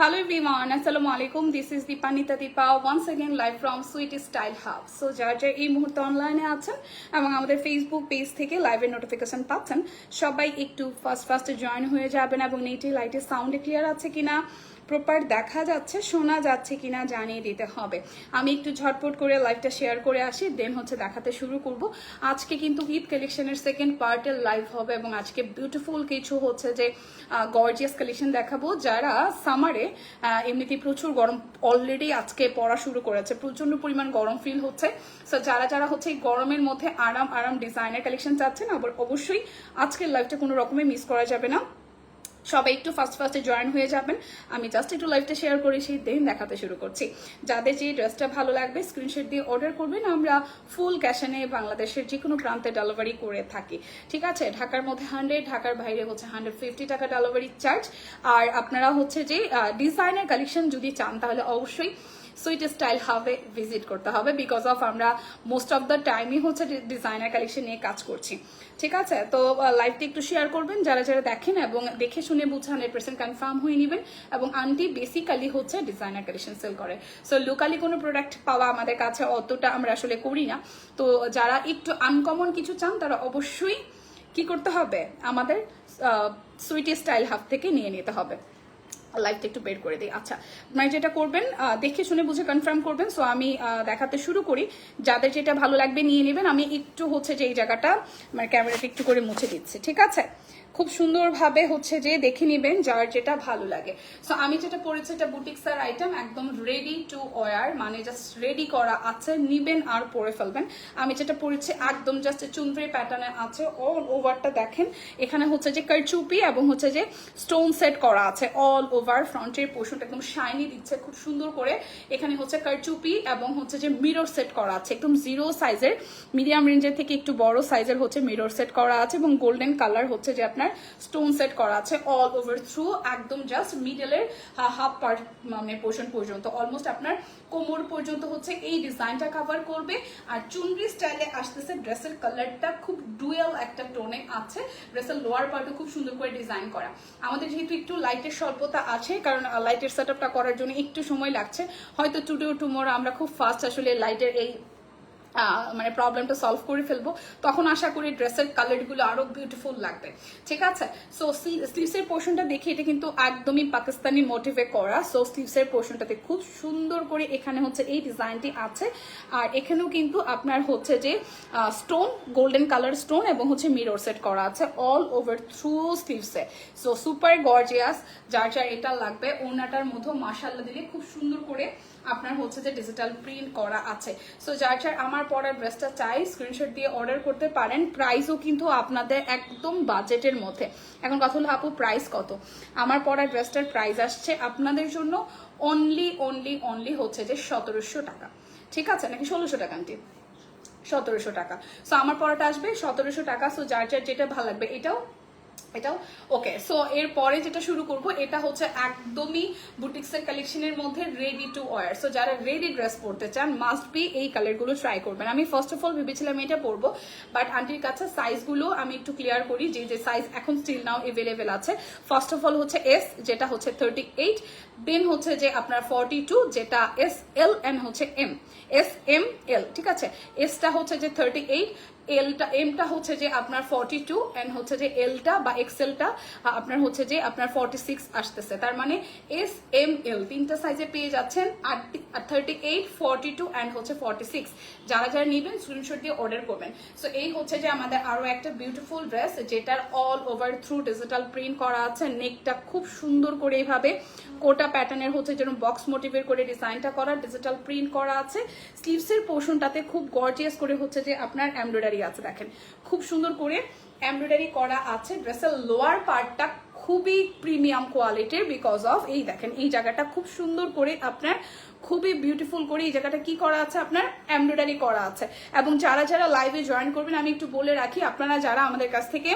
Hello everyone, Assalamu alaikum. This is Deepanita Deepa once again live from Sweet Style Hub. So যারা এই মুহূর্তে অনলাইনে আছেন এবং আমাদের ফেসবুক পেজ থেকে লাইভের নোটিফিকেশন পাচ্ছেন সবাই একটু ফার্স্টে জয়েন হয়ে যাবেন এবং নেটে লাইটের সাউন্ড ক্লিয়ার আছে কিনা প্রপার দেখা যাচ্ছে শোনা যাচ্ছে কিনা জানিয়ে দিতে হবে। আমি একটু ঝটপট করে লাইভটা শেয়ার করে আসি, দেন হচ্ছে দেখাতে শুরু করব। আজকে কিন্তু ঈদ কালেকশনের সেকেন্ড পার্টের লাইভ হবে এবং আজকে বিউটিফুল কিছু হচ্ছে যে গর্জিয়াস কালেকশন দেখাবো। যারা সামারে এমনিতেই প্রচুর গরম অলরেডি আজকে পড়া শুরু করেছে, প্রচন্ড পরিমাণ গরম ফিল হচ্ছে। সো যারা হচ্ছে এই গরমের মধ্যে আরাম ডিজাইনের কালেকশন চাচ্ছেন অবশ্যই আজকের লাইভটা কোনো রকমে মিস করা যাবে না। সবাই একটু ফার্স্টে জয়েন হয়ে যাবেন। আমি জাস্ট একটু লাইভটা শেয়ার করেছি, দেন দেখাতে শুরু করছি। যাদের যে ড্রেসটা ভালো লাগবে স্ক্রিনশট দিয়ে অর্ডার করবেন। আমরা ফুল ক্যাশনে বাংলাদেশের যে কোনো প্রান্তে ডেলিভারি করে থাকি, ঠিক আছে। ঢাকার মধ্যে 100, ঢাকার বাইরে হচ্ছে 150 টাকা ডেলিভারি চার্জ। আর আপনারা হচ্ছে যে ডিজাইনার কালেকশন যদি চান তাহলে অবশ্যই সুইট স্টাইল হাবে ভিজিট করতে হবে, বিকজ অফ আমরা মোস্ট অফ দ্য টাইমই হচ্ছে ডিজাইনার কালেকশন নিয়ে কাজ করছি, ঠিক আছে। তো লাইভটি একটু শেয়ার করবেন যারা দেখেন এবং দেখে শুনে বুঝে 100% কনফার্ম হয়ে নেবেন। এবং আন্টি বেসিক্যালি হচ্ছে ডিজাইনার কালেকশন সেল করে। সো লোকালি কোনো প্রোডাক্ট পাওয়া আমাদের কাছে অতটা আমরা আসলে করি না। তো যারা একটু আনকমন কিছু চান তারা অবশ্যই কি করতে হবে, আমাদের সুইট স্টাইল হাব থেকে নিয়ে নিতে হবে। লাইভটা একটু বের করে দিই। আচ্ছা, মানে যেটা করবেন দেখে শুনে বুঝে কনফার্ম করবেন। সো আমি দেখাতে শুরু করি, যাদের যেটা ভালো লাগবে নিয়ে নেবেন। আমি একটু হচ্ছে যে এই জায়গাটা মানে ক্যামেরাটা একটু করে মুছে দিচ্ছি, ঠিক আছে। খুব সুন্দরভাবে হচ্ছে যে দেখে নেবেন যার যেটা ভালো লাগে। সো আমি যেটা পরেছি এটা বুটিক্সের আইটেম, একদম রেডি টু ওয়ার, মানে জাস্ট রেডি করা আছে, নিবেন আর পরে ফেলবেন। আমি যেটা পরেছি একদম জাস্ট চুনরি প্যাটার্নে আছে, অল ওভারটা দেখেন। এখানে হচ্ছে যে কারচুপি এবং হচ্ছে যে স্টোন সেট করা আছে অল ওভার। ফ্রন্টের পোর্শনটা একদম শাইনি দিচ্ছে খুব সুন্দর করে। এখানে হচ্ছে কারচুপি এবং হচ্ছে যে মিরর সেট করা আছে, একদম জিরো সাইজের, মিডিয়াম রেঞ্জের থেকে একটু বড় সাইজের হচ্ছে মিরর সেট করা আছে এবং গোল্ডেন কালার হচ্ছে যে আপনার স্টোন সেট করা আছে অল ওভার থ্রু, একদম জাস্ট মিডলের হাফ পার্ট মানে পোর্শন পর্যন্ত, অলমোস্ট আপনার কোমর পর্যন্ত হচ্ছে এই ডিজাইনটা কভার করবে। আর চুনরি স্টাইলে আসতেছে। ড্রেসের কালারটা খুব ডুয়েল একটা টোনে আছে। ড্রেসের লোয়ার পার্টও খুব সুন্দর করে ডিজাইন করা। আমাদের যেহেতু একটু লাইটের স্বল্পতা আছে, কারণ লাইটের সেট আপটা করার জন্য একটু সময় লাগছে, হয়তো টুডে টুমোরো আমরা খুব ফাস্ট আসলে লাইটের এই মানে প্রবলেমটা সলভ করে ফেলবো, তখন আশা করি ড্রেসের কালারগুলো আরো বিউটিফুল লাগবে, ঠিক আছে। সো স্লিভসের পোর্শনটা দেখি, এটা কিন্তু একদমই পাকিস্তানি মোটিভে করা। সো স্লিভসের পোর্শনটাতে খুব সুন্দর করে এখানে হচ্ছে এই ডিজাইনটি আছে। আর এখানেও কিন্তু আপনার হচ্ছে যে স্টোন, গোল্ডেন কালার স্টোন এবং হচ্ছে মিরর সেট করা আছে অল ওভার থ্রু স্লিভসে। So super gorgeous. যার এটা লাগবে ওনাটার মধ্যে মাশাআল্লাহ দিলে খুব সুন্দর করে আপনার হচ্ছে যে ডিজিটাল প্রিন্ট করা আছে। সো যার আমার পরার ড্রেসটা চাই স্ক্রিনশট দিয়ে অর্ডার করতে পারেন। প্রাইসও কিন্তু আপনাদের একদম বাজেটের মধ্যে। এখন কথা হলো আপু প্রাইস কত? আমার পরার ড্রেসটার প্রাইস আসছে আপনাদের জন্য অনলি হচ্ছে যে 1700 টাকা, ঠিক আছে, নাকি 1600 টাকা আন্টি? 1700 টাকা। সো আমার পরাটা আসবে 1700 টাকা। সো যার যেটা ভালো লাগবে এটাও ওকে। সো এরপরে যেটা শুরু করব এটা হচ্ছে একদমই বুটিক্সের কালেকশনের মধ্যে রেডি টু ওয়ার। সো যারা রেডি ড্রেস পরতে চান মাস্ট বি এই কালারগুলো ট্রাই করবেন। আমি ফার্স্ট অফ অল ভেবেছিলাম এটা পরবো, বাট আন্টির কাছে সাইজগুলো আমি একটু ক্লিয়ার করি যে সাইজ এখন স্টিল নাও এভেলেবেল আছে। ফার্স্ট অফ অল হচ্ছে এস, যেটা হচ্ছে 38, দেন হচ্ছে যে আপনার 42, যেটা এস এল, এন্ড হচ্ছে এম, এস এম এল, ঠিক আছে। এসটা হচ্ছে যে 38, এমটা হচ্ছে যে আপনার 42, এন্ড হচ্ছে যে এলটা বা এক্সেলটা আপনার হচ্ছে যে আপনার 46 আসতেছে। তার মানে এস এম এল তিনটা সাইজে পেয়ে যাচ্ছেন। আর 38, 42 এন্ড হচ্ছে 46। যারা নেবেন স্ক্রিনশট দিয়ে অর্ডার করবেন। সো এই হচ্ছে যে আমাদের আরো একটা বিউটিফুল ড্রেস, যেটার all over through digital print করা আছে। নেকটা খুব সুন্দর করে এইভাবে কোটা প্যাটার্নের হচ্ছে যেন বক্স মোটিভের করে ডিজাইনটা করা, ডিজিটাল প্রিন্ট করা আছে। স্লিভসের পোর্শনটাতে খুব গর্জিয়াস করে হচ্ছে যে আপনার এমব্রয়ডারি আছে, দেখেন খুব সুন্দর করে এমব্রয়ডারি করা আছে। ড্রেসের লোয়ার পার্টটা খুবই প্রিমিয়াম কোয়ালিটির, বিকজ অফ এই দেখেন এই জায়গাটা খুব সুন্দর করে আপনার খুবই বিউটিফুল করে এই জায়গাটা কি করা আছে, আপনার এমব্রয়ডারি করা আছে। এবং যারা লাইভে জয়েন করবেন আমি একটু বলে রাখি, আপনারা যারা আমাদের কাছ থেকে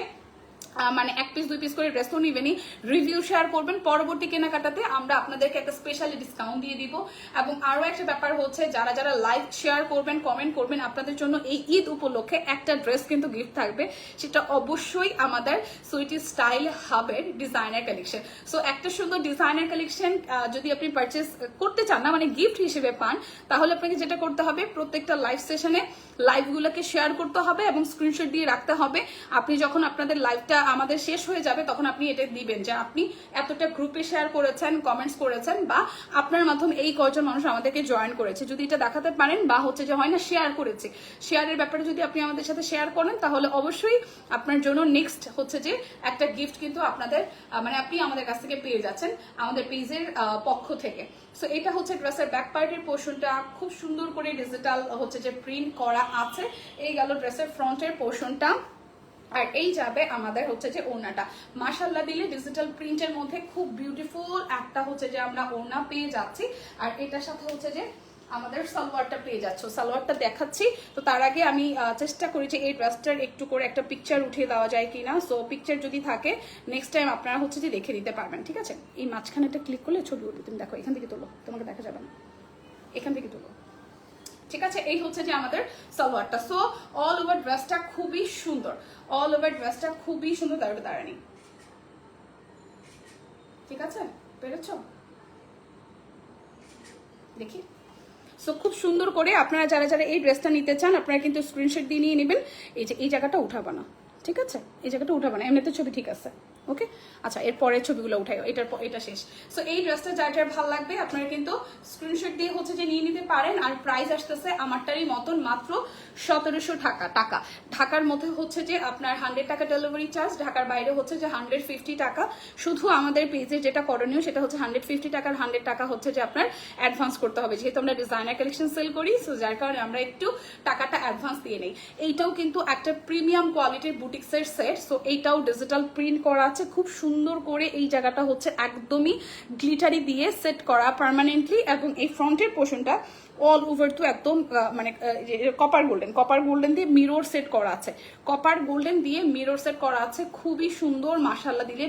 মানে 1 পিস 2 পিস করে ড্রেস তো নিবেনই, রিভিউ শেয়ার করবেন, পরবর্তী কেনাকাটাতে আমরা আপনাদেরকে একটা স্পেশালি ডিসকাউন্ট দিয়ে দিব। এবং আরো একটা ব্যাপার হচ্ছে যারা যারা লাইক শেয়ার করবেন, কমেন্ট করবেন, আপনাদের জন্য এই ঈদ উপলক্ষে একটা ড্রেস কিন্তু গিফট থাকবে, সেটা অবশ্যই আমাদের সুইটি স্টাইল হাবের ডিজাইনার কালেকশন। সো একটা সুন্দর ডিজাইনার কালেকশন যদি আপনি পারচেস করতে চান না, মানে গিফট হিসেবে পান, তাহলে আপনাকে যেটা করতে হবে প্রত্যেকটা লাইভ সেশনে লাইভগুলোকে শেয়ার করতে হবে এবং স্ক্রিনশট দিয়ে রাখতে হবে। আপনি যখন আপনাদের লাইভটা আমাদের শেষ হয়ে যাবে তখন আপনি এটা দিবেন যে আপনি এতটা গ্রুপে শেয়ার করেছেন, কমেন্টস করেছেন, বা আপনার মাধ্যমে এই কয়জন মানুষ আমাদেরকে জয়েন করেছে, যদি এটা দেখাতে পারেন, বা হচ্ছে যে হয় না শেয়ার করেছে, শেয়ারের ব্যাপারে যদি আপনি আমাদের সাথে শেয়ার করেন তাহলে অবশ্যই আপনার জন্য নেক্সট হচ্ছে যে একটা গিফট কিন্তু আপনাদের মানে আপনি আমাদের কাছ থেকে পেয়ে যাচ্ছেন আমাদের পেজের পক্ষ থেকে। সো এটা হচ্ছে ড্রেসের ব্যাক পার্টের পোর্শনটা, খুব সুন্দর করে ডিজিটাল হচ্ছে যে প্রিন্ট করা আছে। এই গেল ড্রেসের ফ্রন্টের পোর্শনটা, আর এই যাবে আমাদের হচ্ছে যে ওড়নাটা। মাশাআল্লাহ দিলে ডিজিটাল প্রিন্টের মধ্যে খুব বিউটিফুল একটা হচ্ছে যে আমরা ওড়না পেয়ে যাচ্ছি। আর এটার সাথে হচ্ছে যে আমাদের সালোয়ারটা পেয়ে যাচ্ছ, সালোয়ারটা দেখাচ্ছি। তো তার আগে আমি চেষ্টা করি যে এই ড্রেসটার একটু করে একটা পিকচার উঠিয়ে দেওয়া যায় কিনা। সো পিকচার যদি থাকে নেক্সট টাইম আপনারা হচ্ছে যে দেখে দিতে পারবেন, ঠিক আছে। এই মাঝখানে একটা ক্লিক করলে ছবি উঠবে, তুমি দেখো এখান থেকে তোলো, তোমাকে দেখা যাবে না, এখান থেকে তোলো, ঠিক আছে। এই হচ্ছে যে আমাদের সালোয়ারটা। সো অল ওভার ড্রেসটা খুবই সুন্দর, অল ওভার ড্রেসটা খুবই সুন্দর। দাঁড়ানি, ঠিক আছে, পেরেছ দেখি। সো খুব সুন্দর করে আপনারা যারা যারা এই ড্রেসটা নিতে চান আপনারা কিন্তু স্ক্রিনশট দিয়ে নিয়ে নেবেন। এই যে এই জায়গাটা উঠাবা না, ঠিক আছে, এই জায়গাটা উঠাবা না, এমনিতে ছবি ঠিক আছে, ওকে। আচ্ছা, এর পরের ছবিগুলো উঠাই, এটা শেষ। সো এই ড্রেসটা যার যার ভালো লাগবে আপনারা কিন্তু স্ক্রিনশট দিয়ে হচ্ছে যে নিয়ে নিতে পারেন। আর প্রাইস আসতেছে আমারটারই মতন মাত্র 1700 টাকা। ঢাকার মধ্যে হচ্ছে যে আপনার 100 টাকা ডেলিভারি চার্জ, ঢাকার বাইরে হচ্ছে যে 150 টাকা। শুধু আমাদের পেজে যেটা করণীয় সেটা হচ্ছে 150 টাকার 100 টাকা হচ্ছে যে আপনার অ্যাডভান্স করতে হবে, যেহেতু আমরা ডিজাইনার কালেকশন সেল করি। সো যার কারণে আমরা একটু টাকাটা অ্যাডভান্স দিয়ে নেই। এইটাও কিন্তু একটা প্রিমিয়াম কোয়ালিটির বুটিক্সের সেট। সো এইটাও ডিজিটাল প্রিন্ট করা আছে খুব সুন্দর করে। এই জায়গাটা হচ্ছে একদমই গ্লিটারি দিয়ে সেট করা পার্মানেন্টলি, এবং এই ফ্রন্টের পোর্শনটা অল ওভার তো একদম মানে কপার গোল্ডেন দিয়ে মিরর সেট করা আছে, কপার গোল্ডেন দিয়ে মিরর সেট করা আছে, খুবই সুন্দর। মাশাআল্লাহ দিলে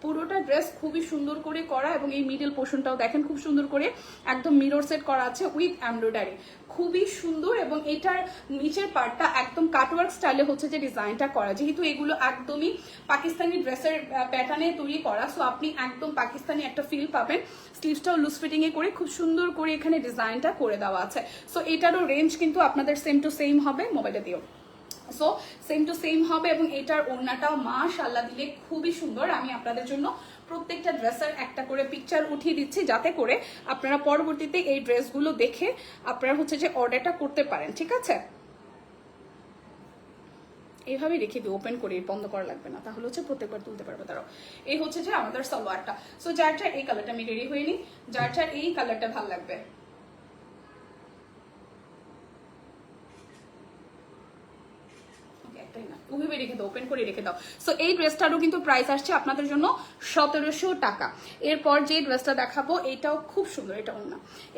পুরোটা ড্রেস খুবই সুন্দর করে করা। এবং এই মিডল পোর্শনটাও দেখেন খুব সুন্দর করে একদম মিরর সেট করা আছে উইথ এমব্রয়ডারি, খুবই সুন্দর। এবং এটার নিচের পার্টটা একদম কাটওয়ার্ক স্টাইলে হচ্ছে যে ডিজাইনটা করা, যেহেতু এগুলো একদমই পাকিস্তানি ড্রেসের প্যাটার্নে তৈরি করা। সো আপনি একদম পাকিস্তানি একটা ফিল পাবেন। স্লিভসটাও লুজ ফিটিং এ করে খুব সুন্দর করে এখানে ডিজাইনটা করে দেওয়া আছে। সো এটারও রেঞ্জ কিন্তু আপনাদের সেম টু সেম হবে, মোবাইলে দিও। সো সেম টু সেম হবে। এবং এটার ওড়নাটাও মাশাআল্লাহ দিলে খুবই সুন্দর। আমি আপনাদের জন্য প্রত্যেকটা ড্রেসের একটা করে পিকচার উঠিয়ে দিচ্ছি, যাতে করে আপনারা পরবর্তীতে এই ড্রেসগুলো দেখে আপনারা হচ্ছে যে অর্ডারটা করতে পারেন, ঠিক আছে। এইভাবে রেখে দিই, ওপেন করে বন্ধ করা লাগবে না, তাহলে হচ্ছে প্রত্যেকবার তুলতে পারবে। তারাও এই হচ্ছে যে আমাদের সালোয়ারটা। সো যার যার এই কালারটা আমি রেডি হয়ে নিই, যার যার এই কালারটা ভালো লাগবে। ওইভাবে রেখে দাও, ওপেন করে রেখে দাও। সো এই ড্রেসটারও কিন্তু প্রাইস আসছে আপনাদের জন্য 1700 টাকা। এরপর যে ড্রেসটা দেখাবো এটাও খুব সুন্দর, এটা অন্য।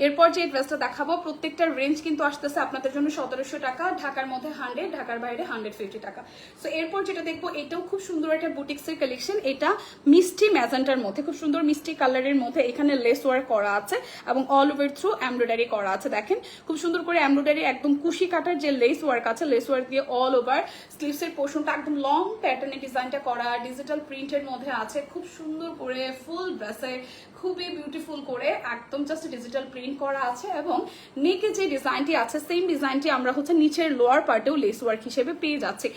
এরপর যে ড্রেসটা দেখাবো প্রত্যেকটার রেঞ্জ কিন্তু আসতেছে আপনাদের জন্য 1700 টাকা, ঢাকার মধ্যে 100, ঢাকার বাইরে 150 টাকা। সো এরপর যেটা দেখবো এটাও খুব সুন্দর একটা বুটিক্সের কালেকশন। এটা মিষ্টি ম্যাজেন্টার মধ্যে, খুব সুন্দর মিষ্টি কালারের মধ্যে এখানে লেস ওয়ার্ক করা আছে এবং অল ওভার থ্রু এমব্রয়ডারি করা আছে। দেখেন খুব সুন্দর করে এমব্রয়ডারি, একদম কুশি কাটার যে লেস ওয়ার্ক আছে, লেস ওয়ার্ক দিয়ে অল ওভার স্লিভসের পোর্শনটা একদম লং প্যাটার্নে ডিজাইনটা করা, ডিজিটাল প্রিন্টের মধ্যে আছে, খুব সুন্দর করে ফুল ড্রেসে খুবই বিউটিফুল করে একদম জাস্ট ডিজিটাল প্রিন্ট করা আছে। এবং নেকে যে ডিজাইনটি আছে সেম ডিজাইনটি আমরা হচ্ছে নিচের লোয়ার পার্টেও লেস ওয়ার্ক হিসেবে পেয়ে যাচ্ছি।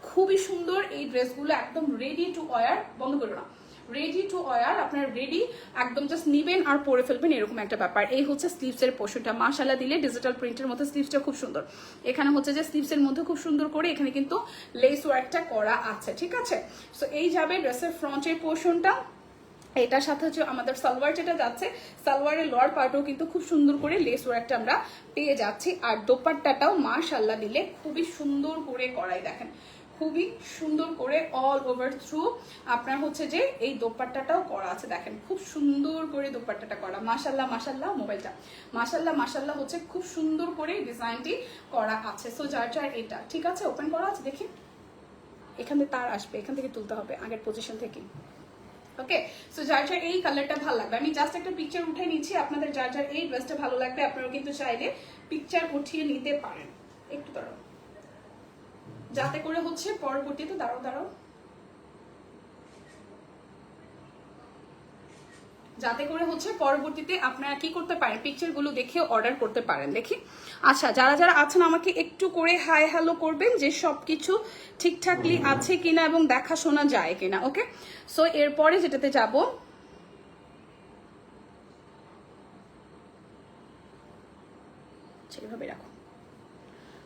খুবই সুন্দর এই ড্রেসগুলো, একদম রেডি টু ওয়্যার। বন্ধ করো না, রেডি টু ওয়্যার, আপনার রেডি একদম জাস্ট নিবেন আর পরে ফেলবেন এরকম একটা ব্যাপার। এই হচ্ছে স্লিভসের পোর্শনটা, মাশাআল্লাহ দিলে ডিজিটাল প্রিন্টের মধ্যে স্লিভসটা খুব সুন্দর। এখানে হচ্ছে যে স্লিভসের মধ্যে খুব সুন্দর করে এখানে কিন্তু লেস ওয়ার্কটা করা আছে, ঠিক আছে। সো এই যাবে ড্রেসের ফ্রন্টের পোর্শনটা। এটার সাথে হচ্ছে আমাদের সালোয়ার যেটা যাচ্ছে, সালোয়ারের লোয়ার পার্টও কিন্তু খুব সুন্দর করে লেস ওয়ার্কটা আমরা পেয়ে যাচ্ছি। আর দোপাট্টাটাও মাশাআল্লাহ দিলে খুবই সুন্দর করে করাই, দেখেন খুবই সুন্দর করে অল ওভার থ্রু আপনার হচ্ছে যে এই দোপাট্টাটাও করা আছে। দেখেন খুব সুন্দর করে দোপাট্টাটা করা, মাশাআল্লাহ মাশাআল্লাহ। মোবাইলটা মাশাআল্লাহ মাশাআল্লাহ হচ্ছে খুব সুন্দর করে ডিজাইনটি করা আছে। সো যার যার এটা ঠিক আছে, ওপেন করা আছে দেখি। এখানে তার আসবে, এখান থেকে তুলতে হবে আগের পজিশন থেকে। ওকে, সো যার যার এই কালারটা ভালো লাগবে, আমি জাস্ট একটা পিকচার উঠে নিচ্ছি, আপনাদের যার যার এই ড্রেসটা ভালো লাগবে আপনারা কিন্তু চাইলে পিকচার উঠিয়ে নিতে পারেন। একটু দাঁড়াও, যাতে করে হচ্ছে পরবর্তীতে দাঁড়াও যাতে করে হচ্ছে পরবর্তীতে আপনারা কি করতে পারেন, পিকচারগুলো দেখে অর্ডার করতে পারেন। দেখি, আচ্ছা যারা যারা আছেন আমাকে একটু করে হাই হ্যালো করবেন যে সবকিছু ঠিকঠাকলি আছে কিনা এবং দেখাশোনা যায় কিনা। ওকে, সো এরপরে যেটাতে যাব, সেইভাবে রাখো।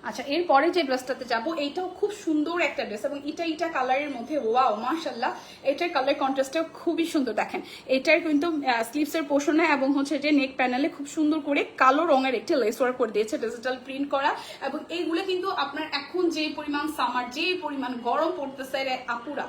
আচ্ছা, এরপরে যে ড্রেসটাতে যাব, এইটাও খুব সুন্দর একটা ড্রেস এবং এটা কালারের মধ্যে, ওয়াও মাশাআল্লাহ, এটার কালার কন্ট্রাস্টটা খুবই সুন্দর। দেখেন এটার কিন্তু স্লিভসের পোর্শনে এবং হচ্ছে যে নেক প্যানেলে খুব সুন্দর করে কালো রঙের একটি লেস ওয়ার্ক করে দিয়েছে, ডিজিটাল প্রিন্ট করা। এবং এইগুলো কিন্তু আপনার এখন যে পরিমাণ সামার, যে পরিমাণ গরম পড়তেছে রে আপুরা,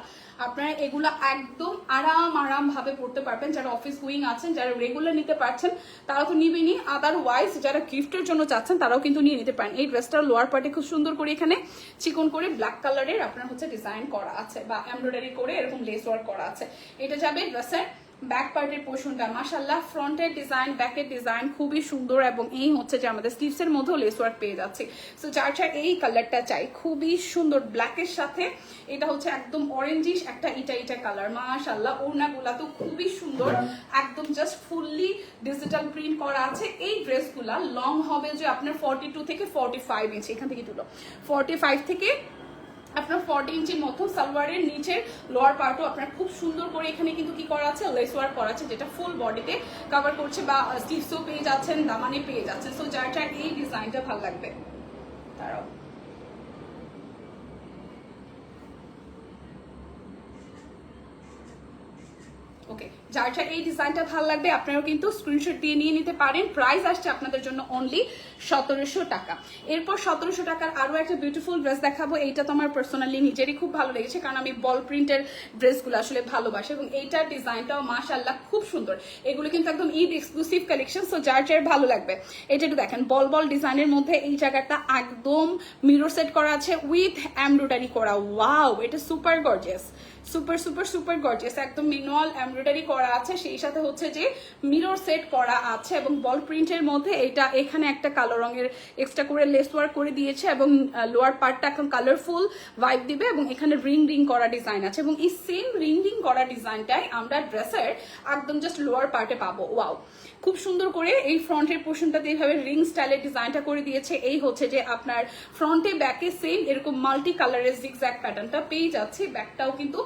আপনারা এগুলো একদম আরাম ভাবে পড়তে পারবেন। যারা অফিস গোয়িং আছেন, যারা রেগুলার নিতে পারছেন তারা তো নিবেনি, আদারওয়াইজ যারা গিফটের জন্য চাচ্ছেন তারাও কিন্তু নিয়ে নিতে পারেন। এই ড্রেসটার লোয়ার পার্টে খুব সুন্দর করে এখানে চিকন করে ব্ল্যাক কালারের আপনার হচ্ছে ডিজাইন করা আছে বা এমব্রয়ডারি করে এরকম লেস ওয়ার্ক করা আছে। এটা যাবে ড্রেসের ব্যাক পার্টের পোর্শনটা, মাশাআল্লাহ ফ্রন্টের ডিজাইন ব্যাকের ডিজাইন খুবই সুন্দর এবং এই হচ্ছে যে আমাদের স্লিভসের মধ্যেও লেস ওয়ার্ক পেয়ে যাচ্ছে। সো যার যার এই কালারটা চাই, খুবই সুন্দর ব্ল্যাকের সাথে এটা হচ্ছে একদম অরেঞ্জিশ একটা ইটা কালার, মাশাআল্লাহ। ওড়নাগুলা তো খুবই সুন্দর, একদম জাস্ট ফুললি ডিজিটাল প্রিন্ট করা আছে। এই ড্রেসগুলা লং হবে যে আপনার 42 থেকে 45 ইঞ্চি, এখান থেকে তুলো 45 থেকে আপনার 40 ইঞ্চির মতো। সালোয়ারের নিচের লোয়ার পার্টও আপনার খুব সুন্দর করে এখানে কিন্তু কি করা আছে, লেস ওয়ার্ক করা আছে, যেটা ফুল বডিতে কভার করছে বা স্লিভসও পেয়ে যাচ্ছেন, দামানে পেয়ে যাচ্ছেন। সো যার যার এই ডিজাইনটা ভালো লাগবে তারাও ওকে, যার যার এই ডিজাইনটা ভালো লাগবে আপনারাও কিন্তু স্ক্রিনশট দিয়ে নিয়ে নিতে পারেন। প্রাইস আসছে আপনাদের জন্য অনলি 1700 টাকা। এরপর 1700 টাকার আরো একটা বিউটিফুল ড্রেস দেখাবো। এইটা তো আমার পার্সোনালি নিজেরই খুব ভালো লেগেছে, কারণ আমি বল প্রিন্টের ড্রেসগুলো আসলে ভালোবাসি এবং এইটার ডিজাইনটাও মাশাআল্লাহ খুব সুন্দর। এগুলো কিন্তু একদম ঈদ এক্সক্লুসিভ কালেকশন, সো যার যার ভালো লাগবে। এটা একটু দেখেন, বল ডিজাইনের মধ্যে এই জায়গাটা একদম মিরর সেট করা আছে উইথ এমব্রয়ডারি করা। ওয়াও, এটা সুপার গর্জিয়াস, সুপার গর্জিয়াস, একদম ম্যানুয়াল এমব্রয়ডারি করা আছে, সেই সাথে হচ্ছে যে মিরর সেট করা আছে এবং বল প্রিন্টের মধ্যে এটা এখানে একটা কালো রঙের এক্সট্রা করে লেস ওয়ার্ক করে দিয়েছে এবং লোয়ার পার্টটা এখন কালারফুল ভাইব দিবে এবং এখানে রিং করা ডিজাইন আছে এবং এই সেম রিং করা ডিজাইনটাই আমরা ড্রেসের একদম জাস্ট লোয়ার পার্টে পাবো। ওয়াও, খুব সুন্দর করে এই ফ্রন্টের পোর্শনটাতে এইভাবে রিং স্টাইলের ডিজাইনটা করে দিয়েছে। এই হচ্ছে যে আপনার ফ্রন্টে ব্যাকে সেম এরকম মাল্টি কালারের জিগজ্যাগ প্যাটার্নটা পেয়ে যাচ্ছে, ব্যাকটাও কিন্তু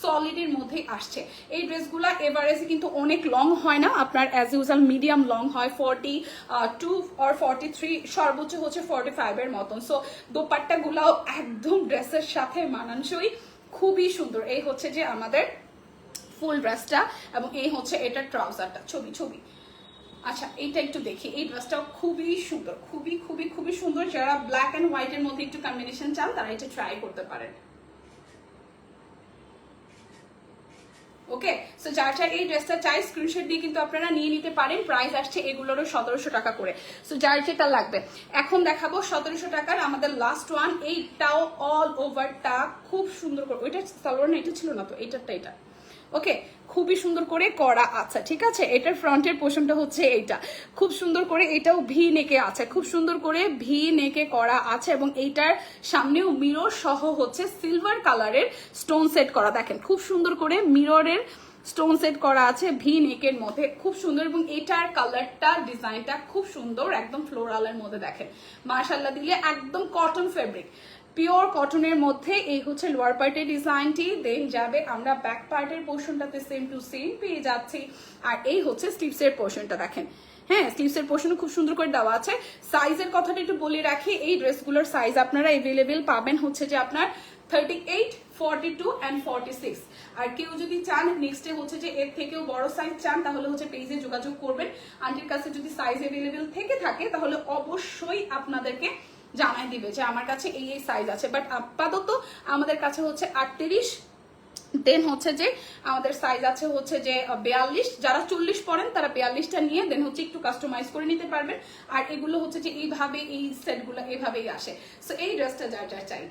সলিডের মধ্যে আসছে। এই ড্রেসগুলো এভারেজে কিন্তু অনেক লং হয় না, আপনার অ্যাজ ইউজুয়াল মিডিয়াম লং হয়, 42 or 43, সর্বোচ্চ হচ্ছে 45 এর মতন। সো দোপাট্টাগুলাও একদম ড্রেসের সাথে মানানসই, খুবই সুন্দর। এই হচ্ছে যে আমাদের ফুল ড্রেসটা এবং এই হচ্ছে এটার ট্রাউজারটা। ছবি আচ্ছা, এইটা একটু দেখি, এই ড্রেসটাও খুবই সুন্দর, খুবই সুন্দর। যারা ব্ল্যাক অ্যান্ড হোয়াইটের মধ্যে একটু কম্বিনেশন চান তারা এটা ট্রাই করতে পারেন। ওকে, সো যার যার এই ড্রেসটা চাই স্ক্রিনশট দিয়ে কিন্তু আপনারা নিয়ে নিতে পারেন। প্রাইস আসছে এগুলোরও 1700 টাকা করে। সো যার যেটা লাগবে এখন দেখাবো 1700 টাকার আমাদের লাস্ট ওয়ান। এইটাও অল ওভারটা খুব সুন্দর করে, ওইটা সালোয়ার না, এটা ছিল না তো, এটা ওকে, খুবই সুন্দর করে করা আছে, ঠিক আছে। এটার ফ্রন্টের পোর্শনটা হচ্ছে এইটা, খুব সুন্দর করে এটাও ভি নেকে আছে, খুব সুন্দর করে ভি নেকে করা আছে এবং এইটার সামনেও মিরর সহ হচ্ছে সিলভার কালারের স্টোন সেট করা। দেখেন খুব সুন্দর করে মিররের স্টোন সেট করা আছে ভি নেকের মধ্যে, খুব সুন্দর। এবং এটার কালারটা ডিজাইনটা খুব সুন্দর, একদম ফ্লোরালের মধ্যে। দেখেন মাশাআল্লাহ দিলে একদম কটন ফেব্রিক, পিওর কটনের মধ্যে। এই হচ্ছে লোয়ার পার্টের ডিজাইনটি, দেন যাবে আমরা ব্যাক পার্টের পোর্শনটাতে সেম টু সেম পেয়ে যাচ্ছি। আর এই হচ্ছে স্লিভসের পোর্শনটা, দেখেন হ্যাঁ স্লিভসের পোর্শন খুব সুন্দর করে দেওয়া আছে। সাইজের কথাটা একটু বলে রাখি, এই ড্রেসগুলোর সাইজ আপনারা এভেলেবেল পাবেন হচ্ছে যে আপনার 38, 42 and 46। আর কেউ যদি চান নেক্সটে হচ্ছে যে এর থেকেও বড় সাইজ চান তাহলে হচ্ছে পেজে যোগাযোগ করবেন। আন্টির কাছে যদি সাইজ এভেলেবেল থেকে থাকে তাহলে অবশ্যই আপনাদেরকে জানাই দিবে যে আমার কাছে এই সাইজ আছে। বাট আপাতত আমাদের কাছে হচ্ছে 38, দেন হচ্ছে যে আমাদের সাইজ আছে হচ্ছে যে 42। যারা 40 পরেন তারা 42টা নিয়ে দেন হচ্ছে একটু কাস্টমাইজ করে নিতে পারবেন। আর এগুলো হচ্ছে যে এইভাবে এই সেটগুলো এভাবেই আসে। সো এই ড্রেসটা যার যার চাই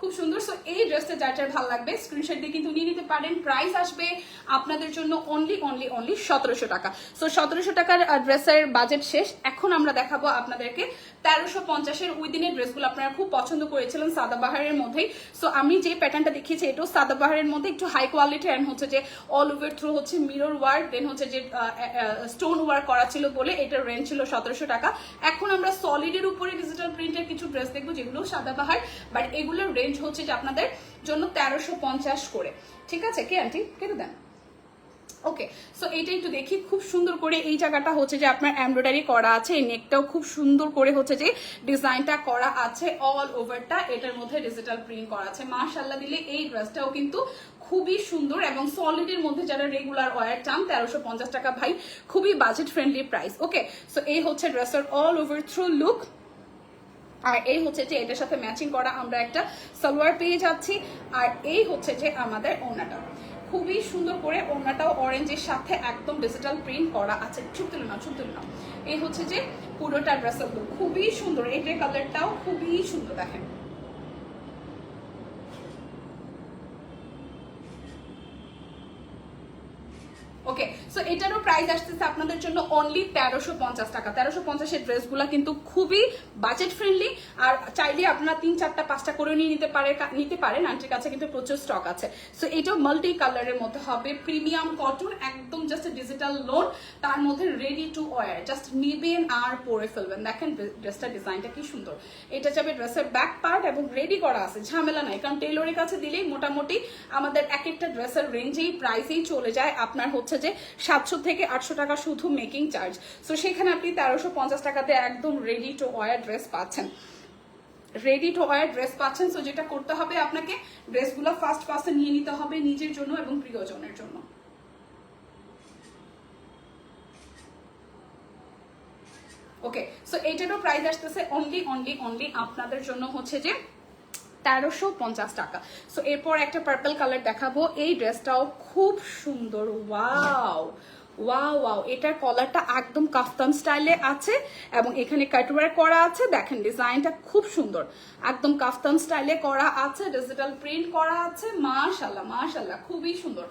খুব সুন্দর। সো এই ড্রেসটা যার যার ভালো লাগবে স্ক্রিনশট দিয়ে কিন্তু নিয়ে নিতে পারেন। প্রাইস আসবে আপনাদের জন্য অনলি 1700 টাকা। সো 1700 টাকার ড্রেসের বাজেট শেষ। এখন আমরা দেখাবো আপনাদেরকে 1350-এর উইদিনের ড্রেসগুলো আপনারা খুব পছন্দ করেছিলেন সাদাবাহারের মধ্যেই। সো আমি যে প্যাটার্নটা দেখিয়েছি এটাও সাদাবাহারের মধ্যে একটু হাই কোয়ালিটি, অ্যান্ড হচ্ছে যে অল ওভার থ্রু হচ্ছে মিরর ওয়ার্ক, দেন হচ্ছে যে স্টোন ওয়ার্ক করা ছিল বলে এটার রেঞ্জ ছিল 1700 টাকা। এখন আমরা সলিডের উপরে ডিজিটাল প্রিন্টের কিছু ড্রেস দেখবো যেগুলো সাদাবাহার, বাট এগুলোর রেঞ্জ হচ্ছে যে আপনাদের জন্য 1350 করে। ঠিক আছে, কে আন্টি কেটে দেন। ওকে, সো এইটা একটু দেখি, খুব সুন্দর করে এই জায়গাটা হচ্ছে যে আপনার এমব্রয়ডারি করা আছে, এই নেকটাও খুব সুন্দর করে হচ্ছে যে ডিজাইনটা করা আছে, অল ওভারটা এটার মধ্যে ডিজিটাল প্রিন্ট করা আছে। মাশাআল্লাহ দিলে এই ড্রেসটাও কিন্তু খুবই সুন্দর, এবং সলিডের মধ্যে যারা রেগুলার ওয়ার চান 1350 টাকা ভাই, খুবই বাজেট ফ্রেন্ডলি প্রাইস। ওকে, সো এই হচ্ছে ড্রেসের অল ওভার থ্রু লুক, আর এই হচ্ছে যে এটার সাথে ম্যাচিং করা আমরা একটা সালোয়ার পেয়ে যাচ্ছি, আর এই হচ্ছে যে আমাদের ওড়নাটা খুবই সুন্দর করে, ওড়নাটাও অরেঞ্জের সাথে একদম ডিজিটাল প্রিন্ট করা আছে। ছুপ তুলে না। এই হচ্ছে যে পুরোটা ড্রেসের লুক খুবই সুন্দর, এটার কালারটাও খুবই সুন্দর দেখেন। ওকে, সো এটারও প্রাইস আসতেছে আপনাদের জন্য অনলি 1350 টাকা। 1350-এর ড্রেসগুলো কিন্তু খুবই বাজেট ফ্রেন্ডলি, আর চাইলে আপনারা 3, 4, 5টা করে নিতে পারেন, আন্টির কাছে কিন্তু প্রচুর স্টক আছে। সো এটাও মাল্টি কালারের মধ্যে হবে, প্রিমিয়াম কটন, একদম জাস্ট ডিজিটাল লোন, তার মধ্যে রেডি টু ওয়্যার, জাস্ট নিবেন আর পরে ফেলবেন। দেখেন ড্রেসটার ডিজাইনটা কি সুন্দর। এটা যাবে ড্রেসের ব্যাক পার্ট এবং রেডি করা আছে, ঝামেলা নাই, কারণ টেইলরের কাছে দিলেই মোটামুটি আমাদের এক একটা ড্রেসের রেঞ্জেই প্রাইসেই চলে যায় আপনার হচ্ছে যে 700 থেকে 800 টাকা শুধু মেকিং চার্জ। সো সেখানে আপনি 1350 টাকাতে একদম রেডি টু ওয়্যার ড্রেস পাচ্ছেন, সো যেটা করতে হবে আপনাকে ড্রেসগুলো ফার্স্ট নিয়ে নিতে হবে নিজের জন্য এবং প্রিয়জনের জন্য। ওকে, সো এইটারও প্রাইস আসতেছে অনলি আপনাদের জন্য হচ্ছে যে 1350 টাকা। সো এরপর একটা পার্পল কালার দেখাবো, এই ড্রেসটাও খুব সুন্দর। ওয়াও, এটার কলারটা একদম কাফতান স্টাইলে আছে, এবং এখানে কাটওয়ার্ক করা আছে। দেখেন ডিজাইনটা খুব সুন্দর, একদম কাফতান স্টাইলে করা আছে, ডিজিটাল প্রিন্ট করা আছে। মাশাআল্লাহ খুবই সুন্দর,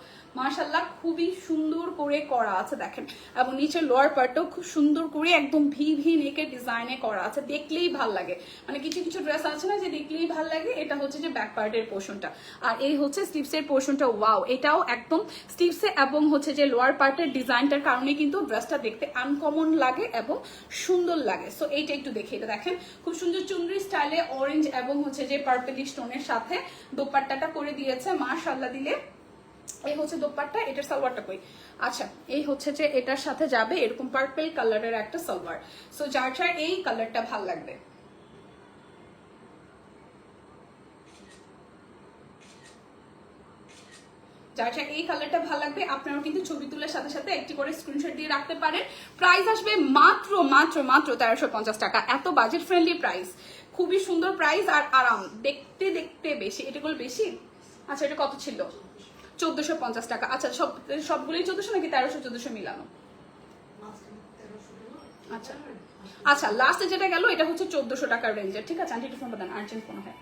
খুবই সুন্দর করে করা আছে দেখেন, এবং নিচের লোয়ার পার্টটাও খুব সুন্দর করে একদম ভি নেকের ডিজাইনে করা আছে, দেখলেই ভাল লাগে। মানে কিছু ড্রেস আছে না যে দেখলেই ভাল লাগে, এটা হচ্ছে যে ব্যাক পার্টের পোর্শনটা, আর এই হচ্ছে স্লিভসের পোর্শনটা। ওয়াও, এটাও একদম স্লিভসে এবং হচ্ছে যে লোয়ার পার্টের ডিজাইনটার কারণে কিন্তু ড্রেসটা দেখতে আনকমন লাগে এবং সুন্দর লাগে। সো এইটা একটু দেখে, এটা দেখেন খুব সুন্দর চুনরি স্টাইলে অরেঞ্জ এবং হচ্ছে যে পার্পলি স্টোনের সাথে দোপাট্টাটা করে দিয়েছে। মাশাআল্লাহ দিলে এই হচ্ছে দোপাট্টা, এটার সালোয়ারটা কই, আচ্ছা এই হচ্ছে যে এটার সাথে যাবে এরকম পার্পল কালারের একটা সালোয়ার। সো যার এই কালারটা ভাল লাগবে, এই কালারটা ভালো লাগবে আপনারাও কিন্তু ছবি তুলে সাথে সাথে একটি করে স্ক্রিনশট দিয়ে রাখতে পারেন। প্রাইস আসবে মাত্র 1350 টাকা, এত বাজেট ফ্রেন্ডলি প্রাইস, খুবই সুন্দর প্রাইস, আর আরাম, দেখতে বেশি। এটাগুলো বেশি, আচ্ছা এটা কত ছিল? 1450 টাকা। আচ্ছা সবগুলোই 1400 নাকি 1300-1400 মিলানো? আচ্ছা লাস্টে যেটা গেল এটা হচ্ছে 1400 টাকার রেঞ্জের। ঠিক আছে আন্টি একটু ফোনটা দেন, আর্জেন্ট ফোন হয়।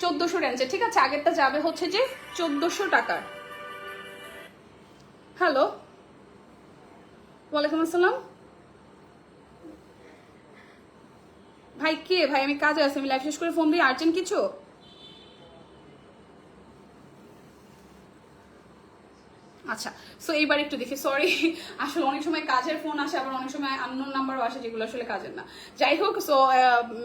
1400 রেঞ্জে, ঠিক আছে, আগেরটা যাবে হচ্ছে যে 1400 টাকার। হ্যালো, ওয়ালাইকুম আসসালাম ভাই, কে ভাই? আমি কাজে আছি, আমি লাইভ শেষ করে ফোন দিই, আর্জেন্ট কিছু? আচ্ছা, সো এইবার একটু দেখি, সরি আসলে অনেক সময় কাজের ফোন আসে, আবার অনেক সময় আননোন নাম্বারও আসে যেগুলো আসলে কাজের না। যাই হোক, সো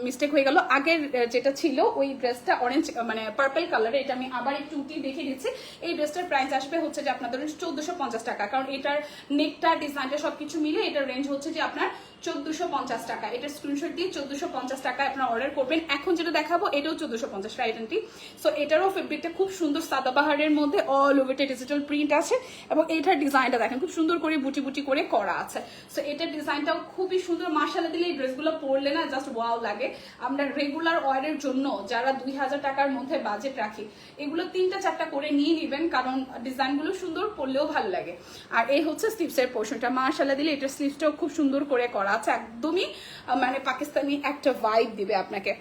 মিস্টেক হয়ে গেল। আগের যেটা ছিল ওই ড্রেসটা অরেঞ্জ মানে পার্পল কালারে, এটা আমি আবার একটু উঠিয়ে দেখে দিচ্ছি। এই ড্রেসটার প্রাইস আসবে হচ্ছে যে আপনাদের 1450 টাকা, কারণ এটার নেকটা ডিজাইনটা সবকিছু মিলে এটার রেঞ্জ হচ্ছে যে আপনার 1450 টাকা। এটার স্ক্রিনশট দিয়ে 1450 টাকায় আপনারা অর্ডার করবেন। এখন যেটা দেখাবো এটাও 1450, রাইট আন্টি? সো এটারও ফেব্রিকটা খুব সুন্দর, সাদাবাহারের মধ্যে অল ওভারটা ডিজিটাল প্রিন্ট আছে, এবং এটার ডিজাইনটা দেখেন খুব সুন্দর করে বুটি করে করা আছে। সো এটার ডিজাইনটাও খুবই সুন্দর। মাশাআল্লাহ দিলে এই ড্রেসগুলো পরলে না জাস্ট ওয়াও লাগে। আমরা রেগুলার ওয়ারের জন্য যারা 2000 টাকার মধ্যে বাজেট রাখি, এগুলো 3টা 4টা করে নিয়ে নেবেন, কারণ ডিজাইনগুলো সুন্দর, পরলেও ভালো লাগে। আর এই হচ্ছে স্লিভসের পোর্শনটা, মাশাআল্লাহ দিলে এটার স্লিভসটাও খুব সুন্দর করে করা আছে, একদমই মানে পাকিস্তানি একটা ভাইব দিবে আপনাকে।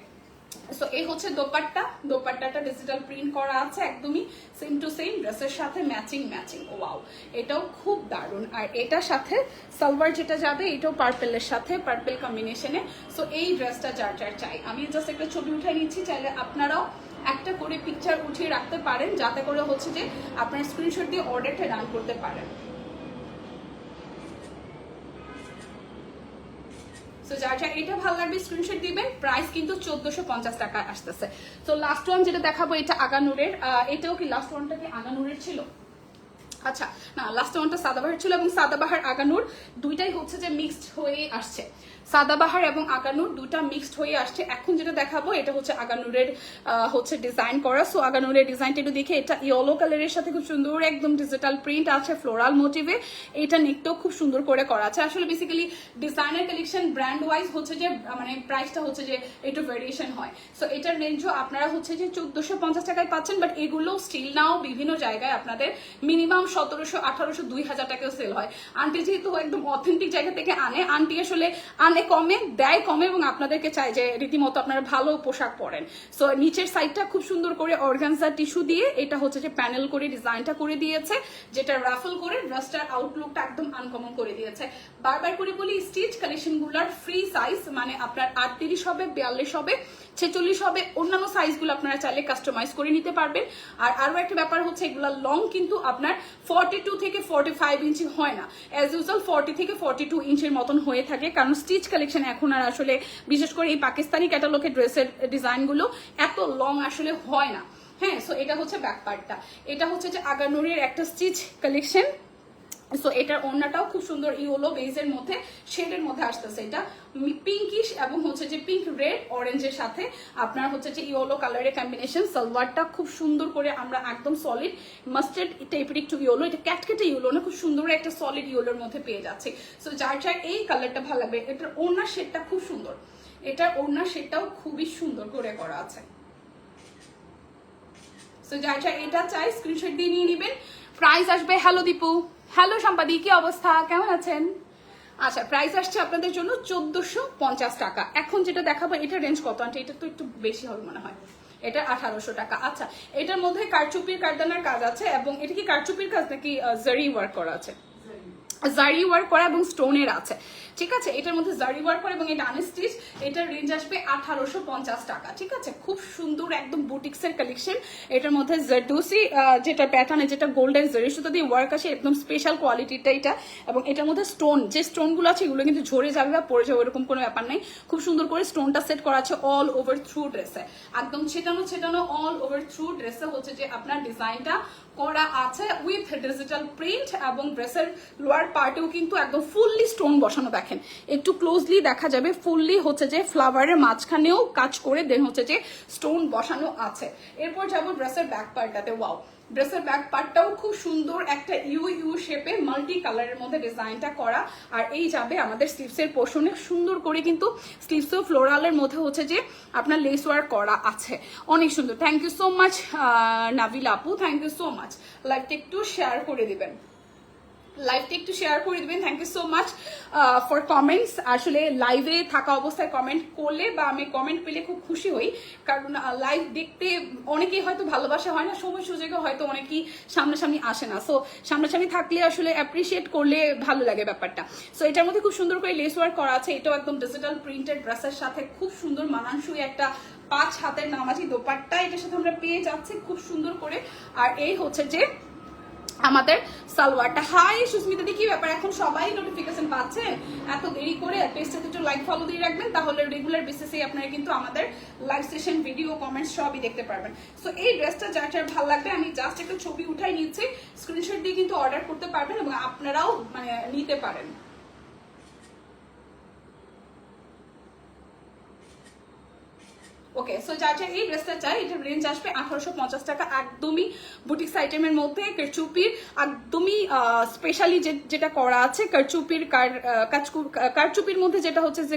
সো এই হচ্ছে দোপাট্টাটা ডিজিটাল প্রিন্ট করা আছে, একদমই সেম টু সেম ড্রেসের সাথে ম্যাচিং। ওয়াও, এটাও খুব দারুণ। আর এটার সাথে সালোয়ার যেটা যাবে এটাও পার্পেলের সাথে, পার্পেল কম্বিনেশনে। সো এই ড্রেসটা যার চাই, আমি জাস্ট একটা ছবি উঠাই নিচ্ছি, চাইলে আপনারাও একটা করে পিকচার উঠিয়ে রাখতে পারেন, যাতে করে হচ্ছে যে আপনার স্ক্রিনশট দিয়ে অর্ডারটা রান করতে পারেন। সো যার এটা ভালো লাগবে স্ক্রিনশট দিবেন। প্রাইস কিন্তু 1450 টাকা আসতেছে। তো লাস্ট ওয়ান যেটা দেখাবো এটা আগানুরের, এটাও কি লাস্ট ওয়ানটা কি আগানুরের ছিল? আচ্ছা না, লাস্ট ওয়ানটা সাদাবাহার ছিল, এবং সাদাবাহার আগানুর দুইটাই হচ্ছে যে মিক্সড হয়ে আসছে। সাদাবাহার এবং আগানুর দুটা মিক্সড হয়ে আসছে। এখন যেটা দেখাবো এটা হচ্ছে আগানুরের হচ্ছে ডিজাইন করা। সো আগানুরের ডিজাইনটা একটু দেখে, এটা ইয়েলো কালারের সাথে খুব সুন্দর একদম ডিজিটাল প্রিন্ট আছে ফ্লোরাল মোটিভে। এটা নেকটাও খুব সুন্দর করে করা আছে। আসলে basically designer collection brand wise হচ্ছে যে মানে প্রাইসটা হচ্ছে যে একটু ভেরিয়েশন হয়। সো এটার রেঞ্জও আপনারা হচ্ছে যে 1450 টাকায় পাচ্ছেন, বাট এগুলো স্টিল নাও বিভিন্ন জায়গায় আপনাদের মিনিমাম 1700, 1800, 2000 টাকাও সেল হয়। আন্টি যেহেতু একদম অথেন্টিক জায়গা থেকে আনে, আন্টি আসলে আনে কমে, দেয় কমে, এবং আপনাদেরকে চাই যে রীতিমতো আপনারা ভালো পোশাক পরেন। সো নিচের সাইডটা খুব সুন্দর করে অর্গানজা টিস্যু দিয়ে এটা হচ্ছে যে প্যানেল করে ডিজাইনটা করে দিয়েছে, যেটা রাফল করে ড্রেসটার আউটলুকটা একদম আনকমন করে দিয়েছে। বারবার করে বলি, স্টিচ কালেকশনগুলোর ফ্রি সাইজ, মানে আপনার 38 হবে, 42 হবে, 46 হবে, অন্যান্য সাইজগুলো আপনারা চাইলে কাস্টমাইজ করে নিতে পারবেন। আর আরো একটা ব্যাপার হচ্ছে, এগুলা লং কিন্তু আপনার 42 থেকে 45 ইঞ্চি হয় না, অ্যাজ ইউজুয়াল 40 থেকে 42 ইঞ্চির মতন হয়ে থাকে, কারণ স্টিচ কালেকশন এখন আর আসলে বিশেষ করে এই পাকিস্তানি ক্যাটালগের ড্রেসের ডিজাইনগুলো এত লং আসলে হয় না। হ্যাঁ, সো এটা হচ্ছে ব্যাক পার্টটা। এটা হচ্ছে যে আগানুরের একটা স্টিচ কালেকশন। সো এটার ওড়নাটাও খুব সুন্দর ইয়েলো বেজের মধ্যে, শেডের মধ্যে আসতেছে। এটা পিঙ্কিশ এবং হচ্ছে যে পিঙ্ক রেড অরেঞ্জের সাথে আপনার হচ্ছে যে ইয়েলো কালারের কম্বিনেশন। সালোয়ারটা খুব সুন্দর করে আমরা একদম সলিড মাস্টার্ড টাইপের একটু ইয়েলো, এটা ক্যাটকেটে ইয়েলো না, খুব সুন্দর একটা সলিড ইয়েলোর মধ্যে পেয়ে যাচ্ছে। সো যার এই কালারটা ভালো লাগবে। এটার ওড়নার শেডটা খুব সুন্দর, এটার ওড়নার শেডটাও খুবই সুন্দর করে করা আছে। সো যার এটা চাই স্ক্রিনশট দিয়ে নিয়ে নেবেন। প্রাইস আসবে, হ্যালো দীপু, হ্যালো সম্পাদি, কি অবস্থা, কেমন আছেন? আচ্ছা, প্রাইস আসছে আপনাদের জন্য 1450 টাকা। এখন যেটা দেখাবো এটা রেঞ্জ কত আনছে? এটা তো একটু বেশি হবে মনে হয়, এটা 1800 টাকা। আচ্ছা, এটার মধ্যে কারচুপির কারদানার কাজ আছে, এবং এটা কি কারচুপির কাজ নাকি জারি ওয়ার্ক করা আছে? জারি ওয়ার্ক করা এবং স্টোনের আছে, ঠিক আছে। এটার মধ্যে জারি ওয়ার্ক করা এবং এটা আনস্টিচ। এটার রেঞ্জ আসবে 1850 টাকা, ঠিক আছে। খুব সুন্দর একদম বুটিক্সের কালেকশন। এটার মধ্যে জারদোসি যেটা প্যাটার্নে, যেটা গোল্ডেন জারি সুতো দিয়ে ওয়ার্ক আসে, একদম স্পেশাল কোয়ালিটিটা এটা। এবং এটার মধ্যে স্টোন, যে স্টোনগুলো আছে এগুলো কিন্তু ঝরে যাবে বা পড়ে যাবে এরকম কোনো ব্যাপার নেই। খুব সুন্দর করে স্টোনটা সেট করা আছে অল ওভার থ্রু ড্রেসে, একদম ছেটানো অল ওভার থ্রু ড্রেসে হচ্ছে যে আপনার ডিজাইনটা করা আছে উইথ ডিজিটাল প্রিন্ট। এবং ড্রেসের লোয়ার পার্টেও কিন্তু একদম ফুললি স্টোন বসানো, দেখেন একটু ক্লোজলি দেখা যাবে, ফুললি হচ্ছে যে ফ্লাওয়ারের মাঝখানেও কাজ করে দেন হচ্ছে যে স্টোন বসানো আছে। এরপর যাবো ড্রেসের ব্যাক পার্টটাতে। ওয়াও, ড্রেসের ব্যাক পার্টটাও খুব সুন্দর একটা ইউ শেপে মাল্টি কালারের মধ্যে ডিজাইনটা করা। আর এই যাবে আমাদের স্লিভসের পোর্শনে সুন্দর করে, কিন্তু স্লিভসও ফ্লোরালের মধ্যে হচ্ছে যে আপনার লেস ওয়ার্ক করা আছে, অনেক সুন্দর। Thank you so much Nabil আপু, থ্যাংক ইউ সো মাচ। লাইভটা একটু শেয়ার করে দিবেন, thank you so much for comments. আসলে লাইভে থাকা অবস্থায় কমেন্ট করলে বা আমি কমেন্ট পেলে খুব খুশি হই, কারণ লাইভ দেখতে অনেকেই হয়তো ভালোবাসা হয় না, সময় সুযোগে হয়তো অনেকেই সামনাসামনি আসে না। সো সামনাসামনি থাকলে আসলে অ্যাপ্রিসিয়েট করলে ভালো লাগে ব্যাপারটা। সো এটার মধ্যে খুব সুন্দর করে লেস ওয়ার্ক করা আছে, এটাও একদম ডিজিটাল প্রিন্টেড ড্রেসের সাথে খুব সুন্দর মানানসই একটা 5 হাতের নামাজি দোপাট্টা এটার সাথে আমরা পেয়ে যাচ্ছি খুব সুন্দর করে। আর এই হচ্ছে যে আমাদের সালোয়ারটা। হাই সুস্মিতা দি, কি ব্যাপার, এখন সবাই নোটিফিকেশন পাচ্ছেন এত দেরি করে? পেজটাতে একটু লাইক ফলো দিয়ে রাখবেন, তাহলে রেগুলার বেসিসে আপনারা কিন্তু আমাদের লাইভ সেশন ভিডিও কমেন্টস সবই দেখতে পারবেন। সো এই ড্রেসটা যার যার ভালো লাগবে আমি জাস্ট একটা ছবি উঠাই নিচ্ছি, স্ক্রিনশট দিয়ে কিন্তু অর্ডার করতে পারবেন এবং আপনারাও মানে নিতে পারেন। ওকে, সো যা এই ড্রেসটা চাই এটার রেঞ্জ আসবে 1850 টাকা, একদমই বুটিক্স আইটেমের মধ্যে। কারচুপির একদমই স্পেশালি যেটা করা আছে, কারচুপির মধ্যে যেটা হচ্ছে যে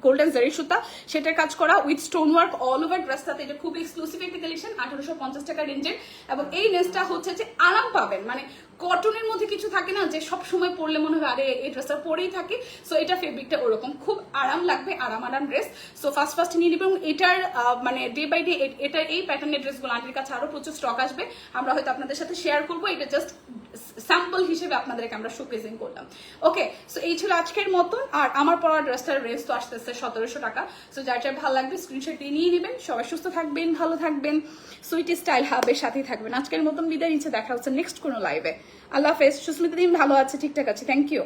গোল্ডেন জারি সুতা সেটার কাজ করা with stone work all over ড্রেসটাতে। এটা খুব এক্সক্লুসিভ একটা কালেকশন, 1850 টাকা রেঞ্জের। এবং এই ড্রেসটা হচ্ছে যে আরাম পাবেন, মানে কটনের মধ্যে কিছু থাকে না যে সব সময় পরলে মনে হয় আরে এই ড্রেসটা পরেই থাকে। সো এটা ফেব্রিকটা ওরকম, খুব আরাম লাগবে, আরাম ড্রেস। সো ফার্স্ট নিয়ে নিবে, এবং এটার মানে ডে বাই ডে এটা এই প্যাটার্নের ড্রেসগুলো আন্টির কাছে আরো প্রচুর স্টক আসবে, আমরা হয়তো আপনাদের সাথে শেয়ার করবো। এটা জাস্ট স্যাম্পল হিসেবে আপনাদেরকে আমরা শোকেজিং করলাম। ওকে, সো এই ছিল আজকের মতন। আর আমার পরা ড্রেসটার রেঞ্জ তো আসতেছে 1700 টাকা। সো যার যার ভালো লাগবে স্ক্রিনশট দিয়ে নিয়ে নেবেন। সবাই সুস্থ থাকবেন, ভালো থাকবেন, সুইটি স্টাইল হাবের সাথেই থাকবেন। আজকের মতন বিদায় নিচ্ছে, দেখা হচ্ছে নেক্সট কোনো লাইভে। আল্লাহ হাফেজ। সুস্মিতা দিন ভালো আছে, ঠিকঠাক আছে, থ্যাংক ইউ।